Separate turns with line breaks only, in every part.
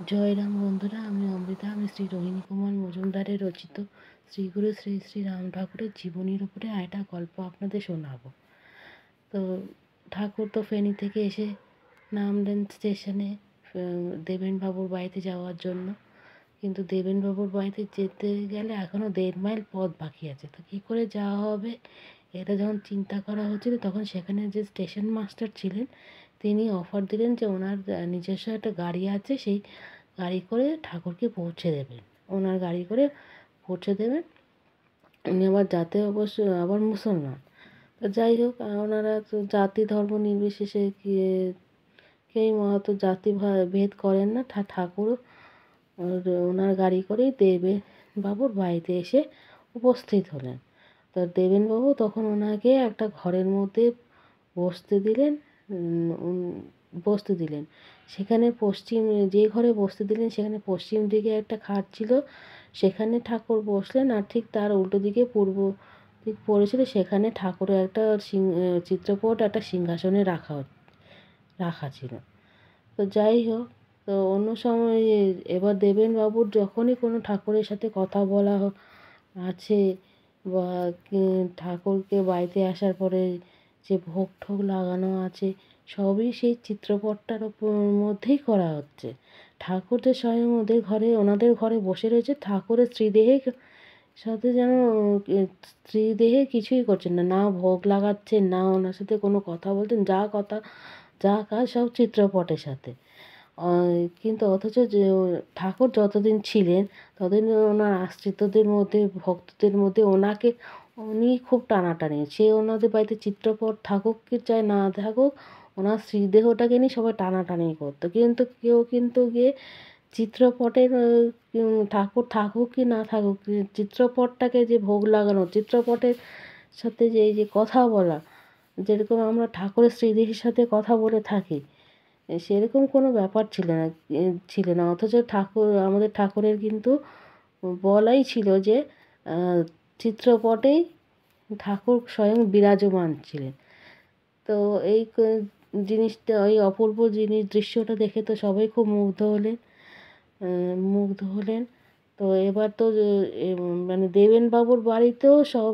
জয়রাম বন্ধুরা, আমি অমৃতা। আমি শ্রী রোহিণী কুমার মজুমদারের রচিত শ্রীগুরু শ্রী শ্রী রাম ঠাকুরের জীবনীর উপরে একটা গল্প আপনাদের শোনাবো। তো ঠাকুর তো ফেনী থেকে এসে নামলেন স্টেশনে দেবেনবাবুর বাড়িতে যাওয়ার জন্য। কিন্তু দেবেনবাবুর বাড়িতে যেতে গেলে এখনও 1.5 মাইল পথ বাকি আছে। তো কী করে যাওয়া হবে, এটা যখন চিন্তা করা হচ্ছিল, তখন সেখানে যে স্টেশন মাস্টার ছিলেন তিনি অফার দিলেন যে ওনার নিজস্ব একটা গাড়ি আছে, সেই গাড়ি করে ঠাকুরকে পৌঁছে দেবেন। ওনার গাড়ি করে পৌঁছে দেবেন। উনি আবার জাতে অবশ্য আবার মুসলমান। তো যাই হোক, ওনারা তো জাতি ধর্ম নির্বিশেষে কেউই মতো জাতি ভেদ করেন না। ঠাকুর ওনার গাড়ি করেই দেবেনবাবুর বাড়িতে এসে উপস্থিত হলেন। তো দেবেনবাবু তখন ওনাকে একটা ঘরের মধ্যে বসতে দিলেন। বসতে দিলেন সেখানে যে ঘরে বসতে দিলেন সেখানে পশ্চিম দিকে একটা খাট ছিল, সেখানে ঠাকুর বসলেন। আর ঠিক তার উল্টো দিকে পূর্ব দিক পড়েছিল, সেখানে ঠাকুরের একটা চিত্রপট একটা সিংহাসনে রাখা ছিল। তো যাই হোক, তো অন্য সময় এবার দেবেনবাবুর যখনই কোনো ঠাকুরের সাথে কথা বলা আছে বা ঠাকুরকে বাড়িতে আসার পরে যে ভোগ ঠোগ লাগানো আছে, সবই সেই চিত্রপটটার মধ্যেই করা হচ্ছে। ঠাকুর যে স্বয়ং ওনাদের ঘরে বসে রয়েছে, ঠাকুরের স্ত্রীদেহের সাথে যেন স্ত্রীদেহে কিছুই করছেন না, না ভোগ লাগাচ্ছেন, না ওনার সাথে কোনো কথা বলছেন। যা কাজ সব চিত্রপটের সাথে। কিন্তু অথচ যে ঠাকুর যতদিন ছিলেন ততদিন ওনার আশ্রিতদের মধ্যে, ভক্তদের মধ্যে উনি খুব টানাটানি। সে ওনাদের বাড়িতে চিত্রপট থাকুক কি চাই না থাকুক, ওনার শ্রীদেহটাকে নিয়ে সবাই টানাটানি করতো। কিন্তু কেউ কিন্তু গিয়ে চিত্রপটের ঠাকুর থাকুক কি না থাকুক, চিত্রপটটাকে যে ভোগ লাগানো, চিত্রপটের সাথে যে এই যে কথা বলা, যেরকম আমরা ঠাকুরের শ্রীদেহের সাথে কথা বলে থাকি, সেরকম কোনো ব্যাপার ছিল না। অথচ আমাদের ঠাকুরের কিন্তু বলাই ছিল যে চিত্রপটেই ঠাকুর স্বয়ং বিরাজমান ছিলেন। তো এই জিনিসটা, ওই অপূর্ব দৃশ্যটা দেখে তো সবাই খুব মুগ্ধ হলেন। তো এবার তো মানে দেবেনবাবুর বাড়িতেও সব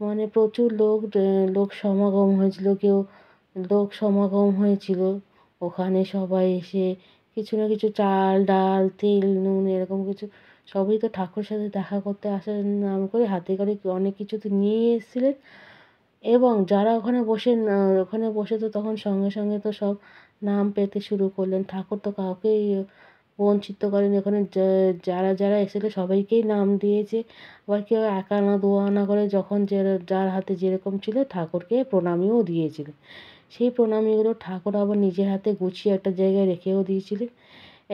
মানে প্রচুর লোক সমাগম হয়েছিল। ওখানে সবাই এসে কিছু না কিছু চাল ডাল তেল নুন এরকম কিছু সবই তো ঠাকুরের সাথে দেখা করতে আসার নাম করে হাতে করে অনেক কিছু তো নিয়ে এসেছিলেন। এবং যারা ওখানে বসে তো তখন সঙ্গে সঙ্গে তো সব নাম পেতে শুরু করলেন। ঠাকুর তো কাউকেই বঞ্চিত করেন। ওখানে যারা এসেছিলো সবাইকেই নাম দিয়েছে। আবার কেউ এক আনা দু আনা করে যখন যার হাতে যেরকম ছিল ঠাকুরকে প্রণামীও দিয়েছিল। সেই প্রণামীগুলো ঠাকুর আবার নিজের হাতে গুছিয়ে একটা জায়গায় রেখেও দিয়েছিলেন।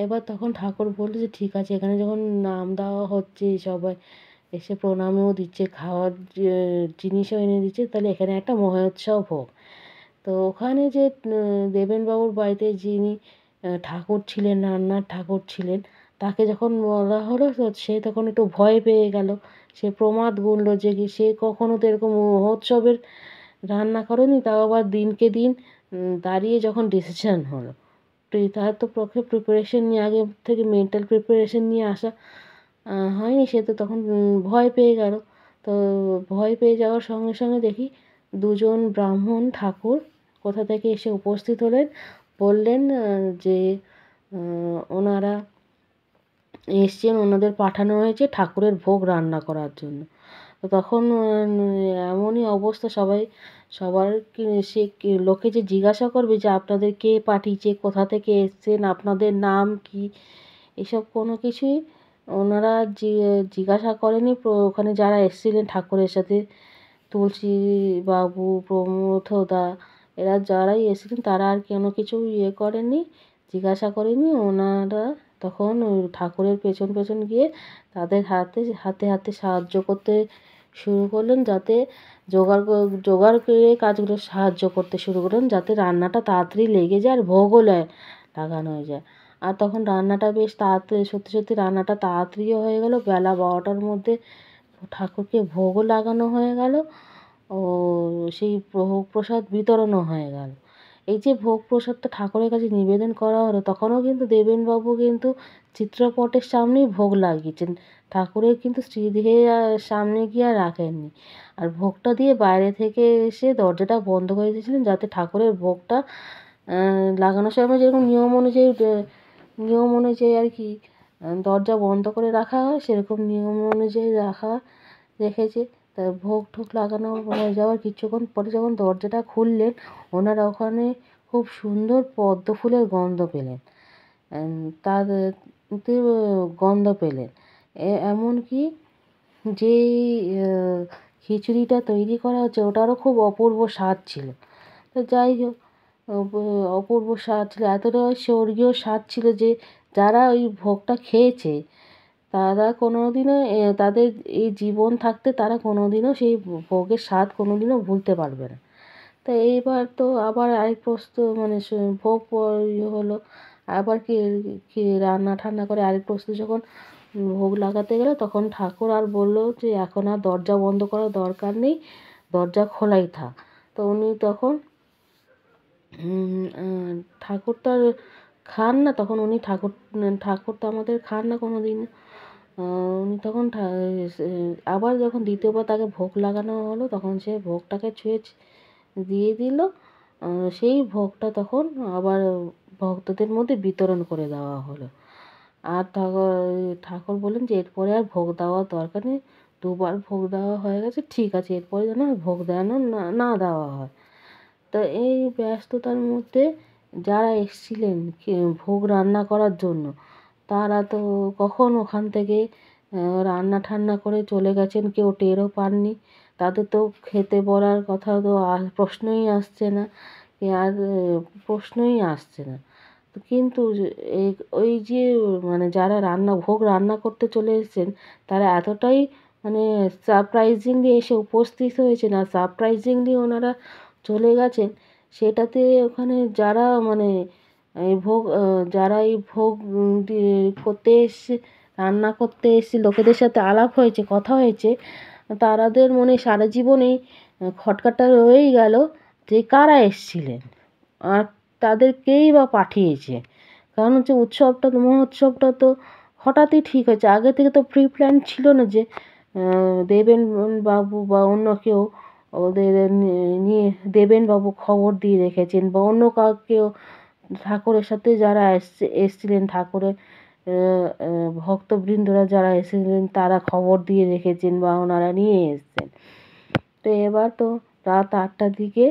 এবার তখন ঠাকুর বলল যে ঠিক আছে, এখানে যখন নাম দেওয়া হচ্ছে, সবাই এসে প্রণামও দিচ্ছে, খাওয়ার জিনিসও এনে দিচ্ছে, তাহলে এখানে একটা মহোৎসব হোক। তো ওখানে যে দেবেনবাবুর বাড়িতে যিনি ঠাকুর ছিলেন, রান্নার ঠাকুর ছিলেন, তাকে যখন বলা হলো তো সে তখন একটু ভয় পেয়ে গেল। সে প্রমাদ গুনল যে সে কখনো তো এরকম মহোৎসবের রান্না করেনি, তাও আবার দিনকে দিন দাঁড়িয়ে যখন ডিসিশন হলো। তো তার তো পক্ষে প্রিপারেশন নিয়ে আগে থেকে মেন্টাল প্রিপারেশন নিয়ে আসা হয়নি। সে তো তখন ভয় পেয়ে গেল। তো ভয় পেয়ে যাওয়ার সঙ্গে সঙ্গে দেখি দুজন ব্রাহ্মণ ঠাকুর কোথা থেকে এসে উপস্থিত হলেন। বললেন যে ওনারা এসছেন, ওনাদের পাঠানো হয়েছে ঠাকুরের ভোগ রান্না করার জন্য। তো তখন এমনই অবস্থা, সবার লোকে যে জিজ্ঞাসা করবে যে আপনাদের কে পাঠিয়েছে, কোথা থেকে এসছেন, আপনাদের নাম কি, এসব কোনো কিছুই ওনারা জিজ্ঞাসা করেনি। ওখানে যারা এসেছিলেন ঠাকুরের সাথে, তুলসী বাবু, প্রমথদা, এরা যারাই এসেছিলেন তারা আর কোনো কিছু করেননি, জিজ্ঞাসা করেনি। ওনারা তখন ঠাকুরের পেছন পেছন গিয়ে তাদের হাতে হাতে হাতে সাহায্য করতে শুরু করলেন, যাতে জোগাড় করে কাজগুলো সাহায্য করতে শুরু করলেন, যাতে রান্নাটা তাড়াতাড়ি লেগে যায় আর ভোগও লাগানো হয়ে যায়। আর তখন রান্নাটা বেশ তাড়াতাড়ি, সত্যি সত্যি রান্নাটা তাড়াতাড়িও হয়ে গেল। বেলা 12টার মধ্যে ঠাকুরকে ভোগও লাগানো হয়ে গেল ও সেই ভোগ প্রসাদ বিতরণও হয়ে গেল। এই যে ভোগ প্রসাদটা ঠাকুরের কাছে নিবেদন করা হলো, তখনও কিন্তু দেবেনবাবু কিন্তু চিত্রপটের সামনেই ভোগ লাগিয়েছেন, ঠাকুরের কিন্তু শ্রীদেহের সামনে গিয়ে আর রাখেননি। আর ভোগটা দিয়ে বাইরে থেকে এসে দরজাটা বন্ধ করে দিয়েছিলেন, যাতে ঠাকুরের ভোগটা লাগানোর সময় যেরকম নিয়ম অনুযায়ী আর কি দরজা বন্ধ করে রাখা হয়, সেরকম নিয়ম অনুযায়ী রেখেছে। তা ভোগ ঠোগ লাগানো হয়ে যাওয়ার কিছুক্ষণ পরে যখন দরজাটা খুললেন, ওনারা ওখানে খুব সুন্দর পদ্ম ফুলের গন্ধ পেলেন। তার তে গন্ধ পেলেন। এমনকি যেই খিচুড়িটা তৈরি করা হচ্ছে ওটারও খুব অপূর্ব স্বাদ ছিল। তো যাই হোক, অপূর্ব স্বাদ ছিল, এতটা স্বর্গীয় স্বাদ ছিল যে যারা ওই ভোগটা খেয়েছে তারা কোনোদিনও তাদের এই জীবন থাকতে তারা কোনোদিনও সেই ভোগের স্বাদ কোনোদিনও ভুলতে পারবে না। তো এইবার তো আবার আরেক মানে ভোগ হলো, আবার কি রান্না ঠান্না করে আরেক প্রস্তুত যখন ভোগ লাগাতে গেলো, তখন ঠাকুর আর বললো যে এখন আর দরজা বন্ধ করার দরকার নেই, দরজা খোলাই থাক। তো উনি তখন ঠাকুর তো আর খান না, তখন উনি ঠাকুর তো আমাদের খান না কোনো দিন। উনি তখন আবার যখন দ্বিতীয়বার তাকে ভোগ লাগানো হলো, তখন সে ভোগটাকে ছুঁয়ে দিয়ে দিল। সেই ভোগটা তখন আবার ভক্তদের মধ্যে বিতরণ করে দেওয়া হলো। আর ঠাকুর বললেন যে এরপরে আর ভোগ দেওয়ার দরকার নেই, দুবার ভোগ দেওয়া হয়ে গেছে, ঠিক আছে, এরপরে যেন ভোগ দেওয়ানো না দেওয়া হয়। তো এই ব্যস্ততার মধ্যে যারা এসেছিলেন ভোগ রান্না করার জন্য, তারা তো কখন ওখান থেকে রান্না ঠান্না করে চলে গেছেন, কেউ টেরও পাননি। তাদের তো খেতে বলার কথা তো প্রশ্নই আসছে না, আর প্রশ্নই আসছে না। তো কিন্তু এই ওই যে মানে যারা ভোগ রান্না করতে চলে এসেছেন, তারা এতটাই মানে সারপ্রাইজিংলি এসে উপস্থিত হয়েছেন আর সারপ্রাইজিংলি ওনারা চলে গেছেন, সেটাতে ওখানে যারা মানে যারা এই ভোগ করতে এসছে, রান্না করতে এসছে, লোকেদের সাথে আলাপ হয়েছে, কথা হয়েছে, তাদের মনে সারা জীবনেই খটকাটা রয়েই গেল যে কারা এসছিলেন আর তাদেরকেই বা পাঠিয়েছে। কারণ হচ্ছে মহোৎসবটা তো হঠাৎই ঠিক হয়েছে, আগে থেকে তো প্রি প্ল্যান ছিল না যে দেবেন বাবু বা অন্য কেউ ওদের নিয়ে দেবেনবাবু খবর দিয়ে রেখেছেন, বা অন্য কাউকেও ঠাকুরের সাথে যারা এসছিলেন, ঠাকুরের ভক্তবৃন্দরা যারা এসেছিলেন তারা খবর দিয়ে রেখেছেন বা ওনারা নিয়ে এসছেন। তো এবার তো রাত 8টার দিকে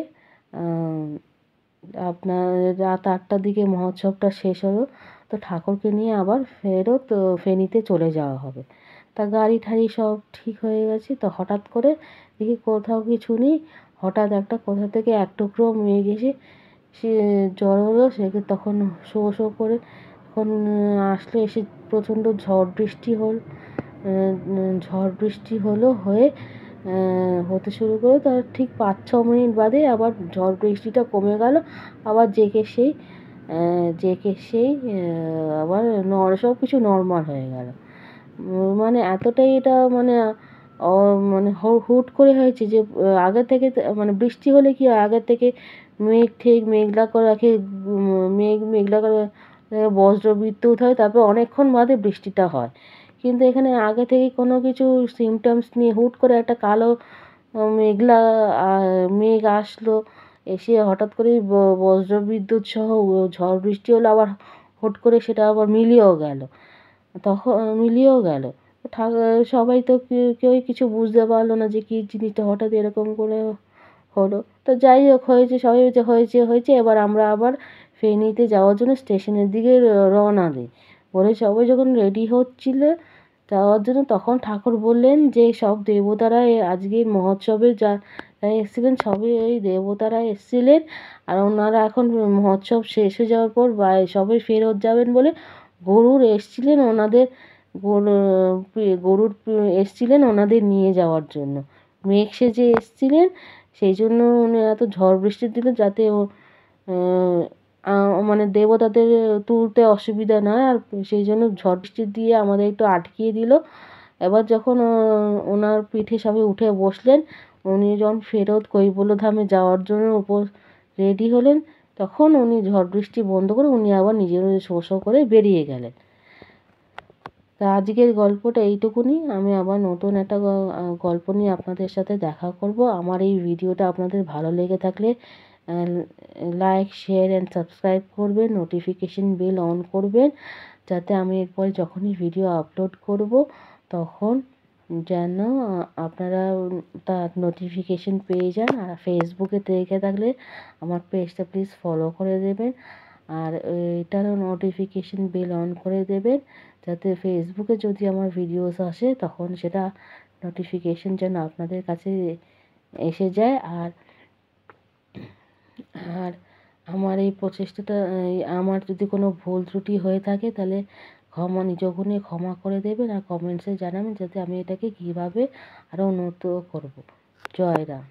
আপনার রাত 8টার দিকে মহোৎসবটা শেষ হলো। তো ঠাকুরকে নিয়ে আবার ফেরত ফেনীতে চলে যাওয়া হবে। তা গাড়ি টাড়ি সব ঠিক হয়ে গেছে। তো হঠাৎ করে দেখি কোথাও কিছু নেই, হঠাৎ একটা কোথা থেকে এক টুকরো মেঘ এসে সে ঝড় হলো, তখন শো শো করে তখন আসলো, এসে প্রচণ্ড ঝড় বৃষ্টি হলো, হতে শুরু করে তার ঠিক 5-6 মিনিট বাদে আবার ঝড় বৃষ্টিটা কমে গেল, আবার সেই আবার সব কিছু নর্মাল হয়ে গেল। মানে এতটাই এটা মানে মানে হুট করে হয়েছে যে আগে থেকে মানে বৃষ্টি হলে কি হয়, আগে থেকে মেঘলা করে রাখে, মেঘলা করে বজ্র বিদ্যুৎ হয়, তারপর অনেকক্ষণ বাদে বৃষ্টিটা হয়। কিন্তু এখানে আগে থেকেই কোনো কিছু সিমটমস নিয়ে হুট করে একটা কালো মেঘলা মেঘ আসলো, এসে হঠাৎ করেই বজ্র বিদ্যুৎ সহ ঝড় বৃষ্টি হলো, আবার হুট করে সেটা আবার মিলিয়েও গেল। সবাই তো কেউই কিছু বুঝতে পারলো না যে কী জিনিসটা হঠাৎ এরকম করে হলো। তো যাই হোক, হয়েছে, সবাই হয়েছে, এবার আমরা আবার ফেনীতে যাওয়ার জন্য স্টেশনের দিকে রওনা দিই। বলে সবাই যখন রেডি হচ্ছিল যাওয়ার জন্য, তখন ঠাকুর বললেন যে সব দেবতারা আজকের মহোৎসবে যারা এসেছিলেন সবই ওই দেবতারা এসেছিলেন, আর ওনারা এখন মহোৎসব শেষ হয়ে যাওয়ার পর সবাই ফেরত যাবেন বলে গরুর এসেছিলেন ওনাদের গরুর এসেছিলেন ওনাদের নিয়ে যাওয়ার জন্য, মেঘ সেজে এসেছিলেন। সেই জন্য উনি এত ঝড় বৃষ্টি দিল যাতে মানে দেবতাদের তুলতে অসুবিধা না হয়, আর সেই জন্য ঝড় বৃষ্টি দিয়ে আমাদের একটু আটকিয়ে দিল। এবার যখন ওনার পিঠে সবাই উঠে বসলেন, উনি যখন ফেরত কৈবল্যধামে যাওয়ার জন্য রেডি হলেন, তখন উনি ঝড় বৃষ্টি বন্ধ করে উনি আবার নিজের শো শো করে বেরিয়ে গেলেন। তা আজকের গল্পটা এইটুকুনি। আমি আবার নতুন একটা গল্প নিয়ে আপনাদের সাথে দেখা করব। আমার এই ভিডিওটা আপনাদের ভালো লেগে থাকলে লাইক, শেয়ার অ্যান্ড সাবস্ক্রাইব করবেন, নোটিফিকেশন বেল অন করবেন, যাতে আমি এরপরে যখনই ভিডিও আপলোড করব তখন যেন আপনারা তার নোটিফিকেশন পেয়ে যান। আর ফেসবুকে দেখে থাকলে আমার পেজটা প্লিজ ফলো করে দেবেন, আর এটারও নোটিফিকেশন বেল অন করে দেবেন, যাতে ফেসবুকে যদি আমার ভিডিওস আসে তখন সেটা নোটিফিকেশন যেন আপনাদের কাছে এসে যায়। আর আর আমার এই প্রচেষ্টাটা, আমার যদি কোনো ভুল ত্রুটি হয়ে থাকে তাহলে নিজ গুণে ক্ষমা করে দেবেন, আর কমেন্টসে জানাবেন যাতে আমি এটাকে কীভাবে আরও উন্নত করব। জয় রাম।